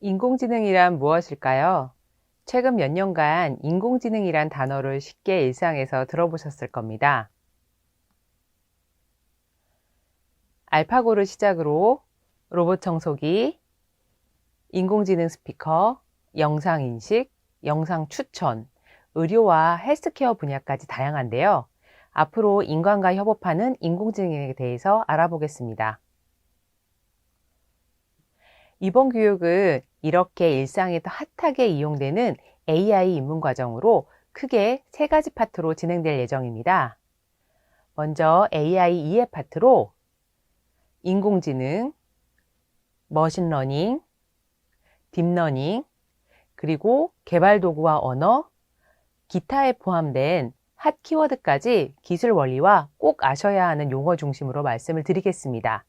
인공지능이란 무엇일까요? 최근 몇 년간 인공지능이란 단어를 쉽게 일상에서 들어보셨을 겁니다. 알파고를 시작으로 로봇 청소기, 인공지능 스피커, 영상 인식, 영상 추천, 의료와 헬스케어 분야까지 다양한데요. 앞으로 인간과 협업하는 인공지능에 대해서 알아보겠습니다. 이번 교육은 이렇게 일상에서 핫하게 이용되는 AI 입문 과정으로 크게 세 가지 파트로 진행될 예정입니다. 먼저 AI 이해 파트로 인공지능, 머신러닝, 딥러닝, 그리고 개발 도구와 언어, 기타에 포함된 핫 키워드까지 기술 원리와 꼭 아셔야 하는 용어 중심으로 말씀을 드리겠습니다.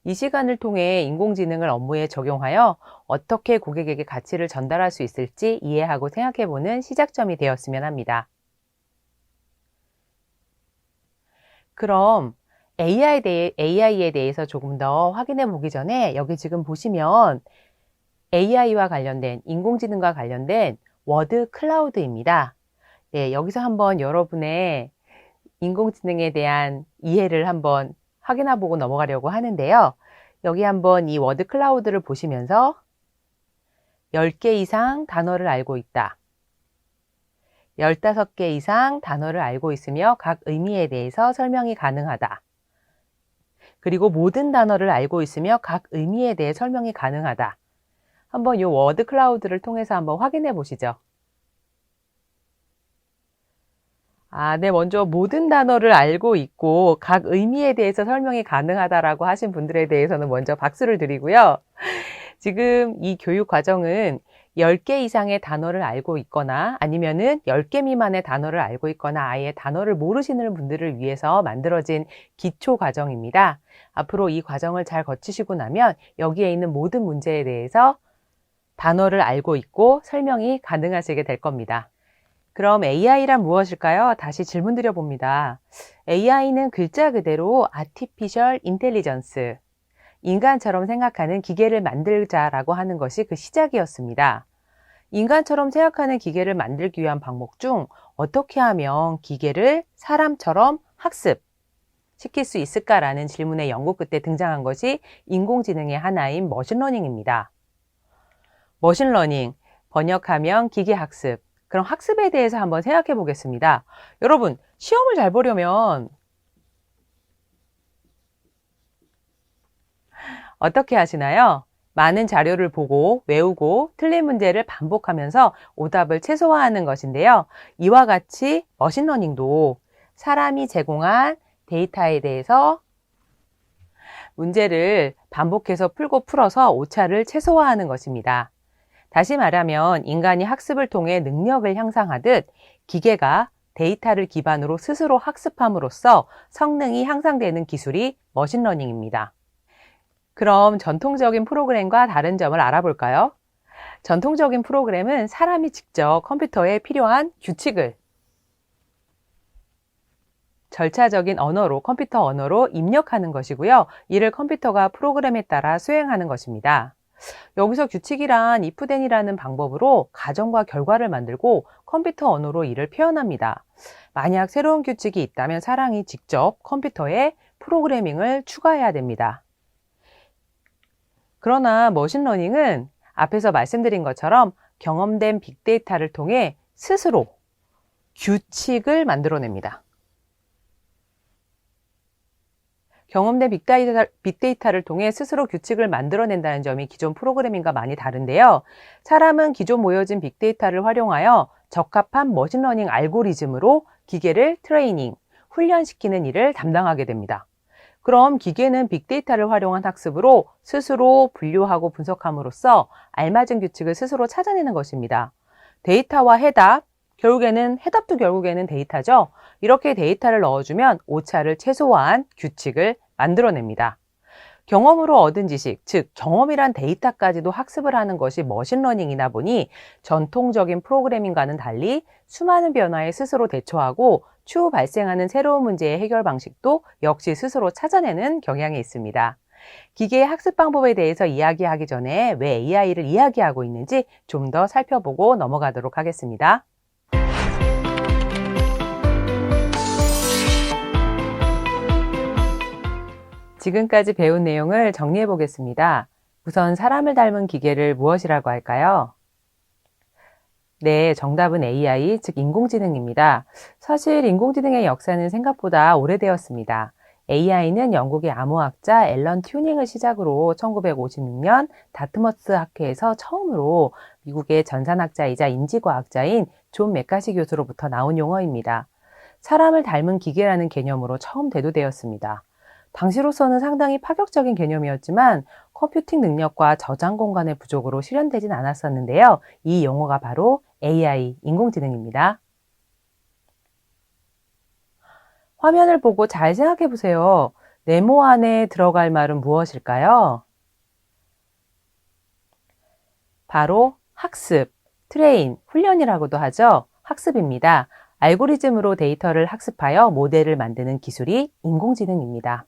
이 시간을 통해 인공지능을 업무에 적용하여 어떻게 고객에게 가치를 전달할 수 있을지 이해하고 생각해보는 시작점이 되었으면 합니다. 그럼 AI에 대해서 조금 더 확인해 보기 전에 여기 지금 보시면 AI와 관련된, 인공지능과 관련된 워드 클라우드입니다. 네, 여기서 한번 여러분의 인공지능에 대한 이해를 한번 확인해 보고 넘어가려고 하는데요. 여기 한번 이 워드 클라우드를 보시면서 10개 이상 단어를 알고 있다. 15개 이상 단어를 알고 있으며 각 의미에 대해서 설명이 가능하다. 그리고 모든 단어를 알고 있으며 각 의미에 대해 설명이 가능하다. 한번 이 워드 클라우드를 통해서 한번 확인해 보시죠. 네, 먼저 모든 단어를 알고 있고 각 의미에 대해서 설명이 가능하다라고 하신 분들에 대해서는 먼저 박수를 드리고요. 지금 이 교육 과정은 10개 이상의 단어를 알고 있거나 아니면은 10개 미만의 단어를 알고 있거나 아예 단어를 모르시는 분들을 위해서 만들어진 기초 과정입니다. 앞으로 이 과정을 잘 거치시고 나면 여기에 있는 모든 문제에 대해서 단어를 알고 있고 설명이 가능하시게 될 겁니다. 그럼 AI란 무엇일까요? 다시 질문 드려봅니다. AI는 글자 그대로 Artificial Intelligence, 인간처럼 생각하는 기계를 만들자라고 하는 것이 그 시작이었습니다. 인간처럼 생각하는 기계를 만들기 위한 방법 중 어떻게 하면 기계를 사람처럼 학습시킬 수 있을까라는 질문의 연구 끝에 등장한 것이 인공지능의 하나인 머신러닝입니다. 머신러닝, 번역하면 기계학습. 그럼 학습에 대해서 한번 생각해 보겠습니다. 여러분, 시험을 잘 보려면 어떻게 하시나요? 많은 자료를 보고 외우고 틀린 문제를 반복하면서 오답을 최소화하는 것인데요. 이와 같이 머신러닝도 사람이 제공한 데이터에 대해서 문제를 반복해서 풀어서 오차를 최소화하는 것입니다. 다시 말하면 인간이 학습을 통해 능력을 향상하듯 기계가 데이터를 기반으로 스스로 학습함으로써 성능이 향상되는 기술이 머신러닝입니다. 그럼 전통적인 프로그램과 다른 점을 알아볼까요? 전통적인 프로그램은 사람이 직접 컴퓨터에 필요한 규칙을 절차적인 언어로, 컴퓨터 언어로 입력하는 것이고요. 이를 컴퓨터가 프로그램에 따라 수행하는 것입니다. 여기서 규칙이란 ifthen이라는 방법으로 가정과 결과를 만들고 컴퓨터 언어로 이를 표현합니다. 만약 새로운 규칙이 있다면 사람이 직접 컴퓨터에 프로그래밍을 추가해야 됩니다. 그러나 머신러닝은 앞에서 말씀드린 것처럼 경험된 빅데이터를 통해 스스로 규칙을 만들어냅니다. 경험된 빅데이터를 통해 스스로 규칙을 만들어낸다는 점이 기존 프로그래밍과 많이 다른데요. 사람은 기존 모여진 빅데이터를 활용하여 적합한 머신러닝 알고리즘으로 기계를 트레이닝, 훈련시키는 일을 담당하게 됩니다. 그럼 기계는 빅데이터를 활용한 학습으로 스스로 분류하고 분석함으로써 알맞은 규칙을 스스로 찾아내는 것입니다. 데이터와 해답도 결국에는 데이터죠. 이렇게 데이터를 넣어주면 오차를 최소화한 규칙을 만들어냅니다. 경험으로 얻은 지식, 즉 경험이란 데이터까지도 학습을 하는 것이 머신러닝이다 보니 전통적인 프로그래밍과는 달리 수많은 변화에 스스로 대처하고 추후 발생하는 새로운 문제의 해결 방식도 역시 스스로 찾아내는 경향이 있습니다. 기계의 학습 방법에 대해서 이야기하기 전에 왜 AI를 이야기하고 있는지 좀 더 살펴보고 넘어가도록 하겠습니다. 지금까지 배운 내용을 정리해 보겠습니다. 우선 사람을 닮은 기계를 무엇이라고 할까요? 네, 정답은 AI, 즉 인공지능입니다. 사실 인공지능의 역사는 생각보다 오래되었습니다. AI는 영국의 암호학자 앨런 튜닝을 시작으로 1956년 다트머스 학회에서 처음으로 미국의 전산학자이자 인지과학자인 존 맥카시 교수로부터 나온 용어입니다. 사람을 닮은 기계라는 개념으로 처음 대두되었습니다. 당시로서는 상당히 파격적인 개념이었지만 컴퓨팅 능력과 저장 공간의 부족으로 실현되진 않았었는데요. 이 용어가 바로 AI, 인공지능입니다. 화면을 보고 잘 생각해 보세요. 네모 안에 들어갈 말은 무엇일까요? 바로 학습, 트레인, 훈련이라고도 하죠. 학습입니다. 알고리즘으로 데이터를 학습하여 모델을 만드는 기술이 인공지능입니다.